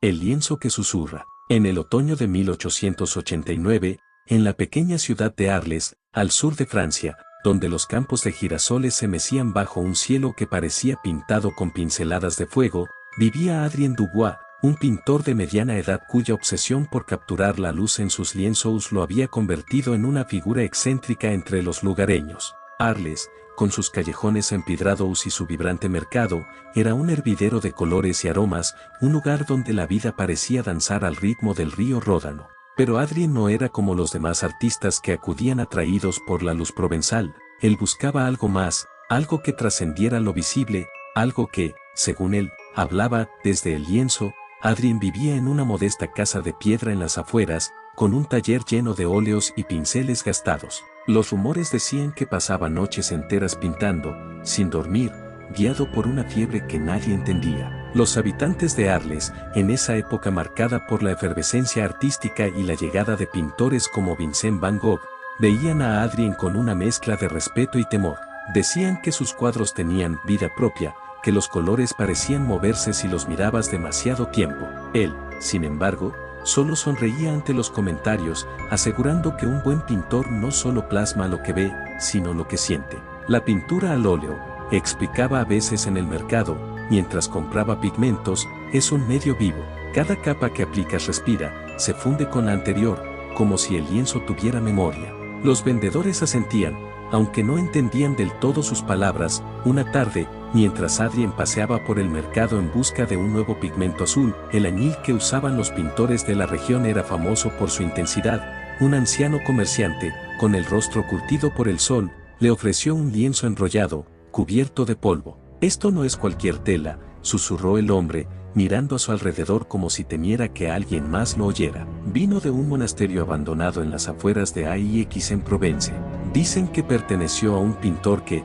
El lienzo que susurra. En el otoño de 1889, en la pequeña ciudad de Arles, al sur de Francia, donde los campos de girasoles se mecían bajo un cielo que parecía pintado con pinceladas de fuego, vivía Adrien Dubois, un pintor de mediana edad cuya obsesión por capturar la luz en sus lienzos lo había convertido en una figura excéntrica entre los lugareños. Arles, con sus callejones empedrados y su vibrante mercado, era un hervidero de colores y aromas, un lugar donde la vida parecía danzar al ritmo del río Ródano. Pero Adrien no era como los demás artistas que acudían atraídos por la luz provenzal. Él buscaba algo más, algo que trascendiera lo visible, algo que, según él, hablaba desde el lienzo. Adrien vivía en una modesta casa de piedra en las afueras, con un taller lleno de óleos y pinceles gastados. Los rumores decían que pasaba noches enteras pintando, sin dormir, guiado por una fiebre que nadie entendía. Los habitantes de Arles, en esa época marcada por la efervescencia artística y la llegada de pintores como Vincent van Gogh, veían a Adrien con una mezcla de respeto y temor. Decían que sus cuadros tenían vida propia, que los colores parecían moverse si los mirabas demasiado tiempo. Él, sin embargo, solo sonreía ante los comentarios, asegurando que un buen pintor no solo plasma lo que ve, sino lo que siente. La pintura al óleo, explicaba a veces en el mercado, mientras compraba pigmentos, es un medio vivo. Cada capa que aplicas respira, se funde con la anterior, como si el lienzo tuviera memoria. Los vendedores asentían, aunque no entendían del todo sus palabras. Una tarde, mientras Adrien paseaba por el mercado en busca de un nuevo pigmento azul, el añil que usaban los pintores de la región era famoso por su intensidad. Un anciano comerciante, con el rostro curtido por el sol, le ofreció un lienzo enrollado, cubierto de polvo. «Esto no es cualquier tela», susurró el hombre, mirando a su alrededor como si temiera que alguien más lo oyera. «Vino de un monasterio abandonado en las afueras de Aix en Provence. Dicen que perteneció a un pintor que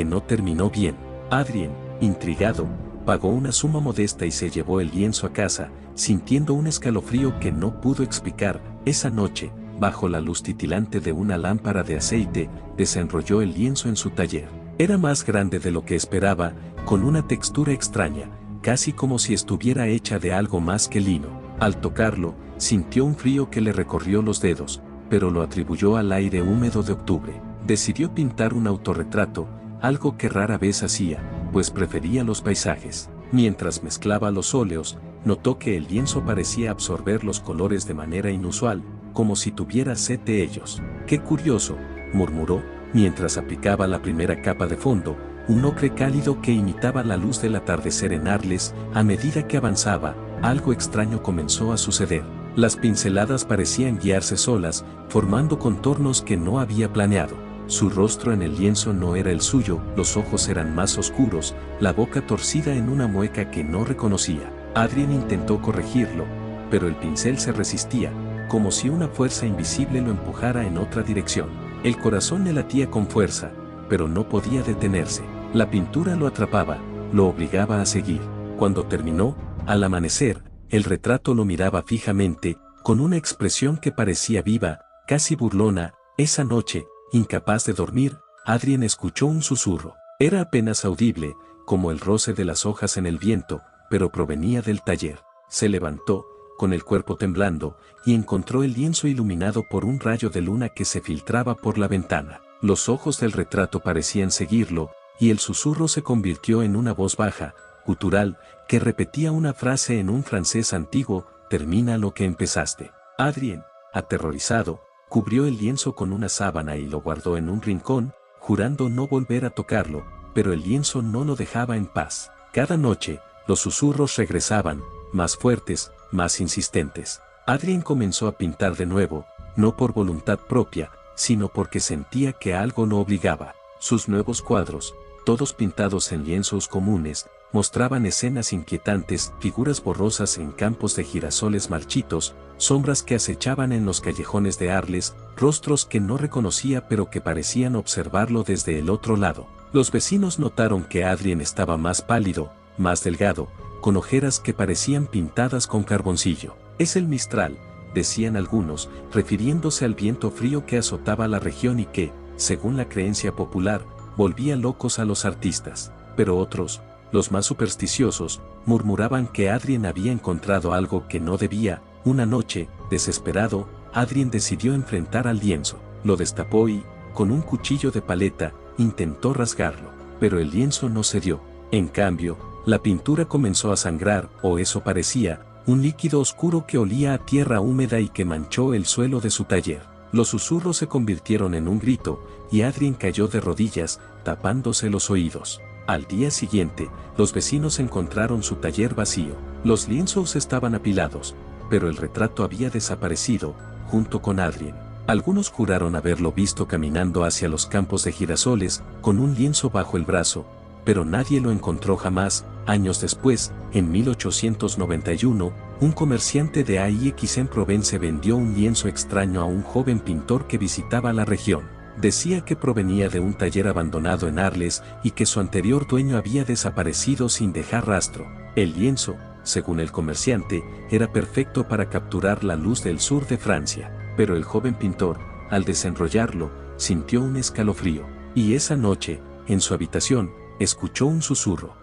no terminó bien». Adrien, intrigado, pagó una suma modesta y se llevó el lienzo a casa, sintiendo un escalofrío que no pudo explicar. Esa noche, bajo la luz titilante de una lámpara de aceite, desenrolló el lienzo en su taller. Era más grande de lo que esperaba, con una textura extraña, casi como si estuviera hecha de algo más que lino. Al tocarlo, sintió un frío que le recorrió los dedos, pero lo atribuyó al aire húmedo de octubre. Decidió pintar un autorretrato, algo que rara vez hacía, pues prefería los paisajes. Mientras mezclaba los óleos, notó que el lienzo parecía absorber los colores de manera inusual, como si tuviera sed de ellos. «Qué curioso», murmuró, mientras aplicaba la primera capa de fondo, un ocre cálido que imitaba la luz del atardecer en Arles. A medida que avanzaba, algo extraño comenzó a suceder. Las pinceladas parecían guiarse solas, formando contornos que no había planeado. Su rostro en el lienzo no era el suyo, los ojos eran más oscuros, la boca torcida en una mueca que no reconocía. Adrien intentó corregirlo, pero el pincel se resistía, como si una fuerza invisible lo empujara en otra dirección. El corazón le latía con fuerza, pero no podía detenerse. La pintura lo atrapaba, lo obligaba a seguir. Cuando terminó, al amanecer, el retrato lo miraba fijamente, con una expresión que parecía viva, casi burlona. Esa noche, incapaz de dormir, Adrien escuchó un susurro. Era apenas audible, como el roce de las hojas en el viento, pero provenía del taller. Se levantó, con el cuerpo temblando, y encontró el lienzo iluminado por un rayo de luna que se filtraba por la ventana. Los ojos del retrato parecían seguirlo, y el susurro se convirtió en una voz baja, gutural, que repetía una frase en un francés antiguo: «Termina lo que empezaste». Adrien, aterrorizado, cubrió el lienzo con una sábana y lo guardó en un rincón, jurando no volver a tocarlo, pero el lienzo no lo dejaba en paz. Cada noche, los susurros regresaban, más fuertes, más insistentes. Adrien comenzó a pintar de nuevo, no por voluntad propia, sino porque sentía que algo lo obligaba. Sus nuevos cuadros, todos pintados en lienzos comunes, mostraban escenas inquietantes, figuras borrosas en campos de girasoles marchitos, sombras que acechaban en los callejones de Arles, rostros que no reconocía pero que parecían observarlo desde el otro lado. Los vecinos notaron que Adrien estaba más pálido, más delgado, con ojeras que parecían pintadas con carboncillo. «Es el Mistral», decían algunos, refiriéndose al viento frío que azotaba la región y que, según la creencia popular, volvía locos a los artistas. Pero otros, Los más supersticiosos murmuraban que Adrien había encontrado algo que no debía. Una noche, desesperado, Adrien decidió enfrentar al lienzo. Lo destapó y, con un cuchillo de paleta, intentó rasgarlo, pero el lienzo no cedió. En cambio, la pintura comenzó a sangrar, o eso parecía, un líquido oscuro que olía a tierra húmeda y que manchó el suelo de su taller. Los susurros se convirtieron en un grito, y Adrien cayó de rodillas, tapándose los oídos. Al día siguiente, los vecinos encontraron su taller vacío. Los lienzos estaban apilados, pero el retrato había desaparecido, junto con Adrien. Algunos juraron haberlo visto caminando hacia los campos de girasoles, con un lienzo bajo el brazo, pero nadie lo encontró jamás. Años después, en 1891, un comerciante de Aix-en-Provence vendió un lienzo extraño a un joven pintor que visitaba la región. Decía que provenía de un taller abandonado en Arles y que su anterior dueño había desaparecido sin dejar rastro. El lienzo, según el comerciante, era perfecto para capturar la luz del sur de Francia, pero el joven pintor, al desenrollarlo, sintió un escalofrío, y esa noche, en su habitación, escuchó un susurro.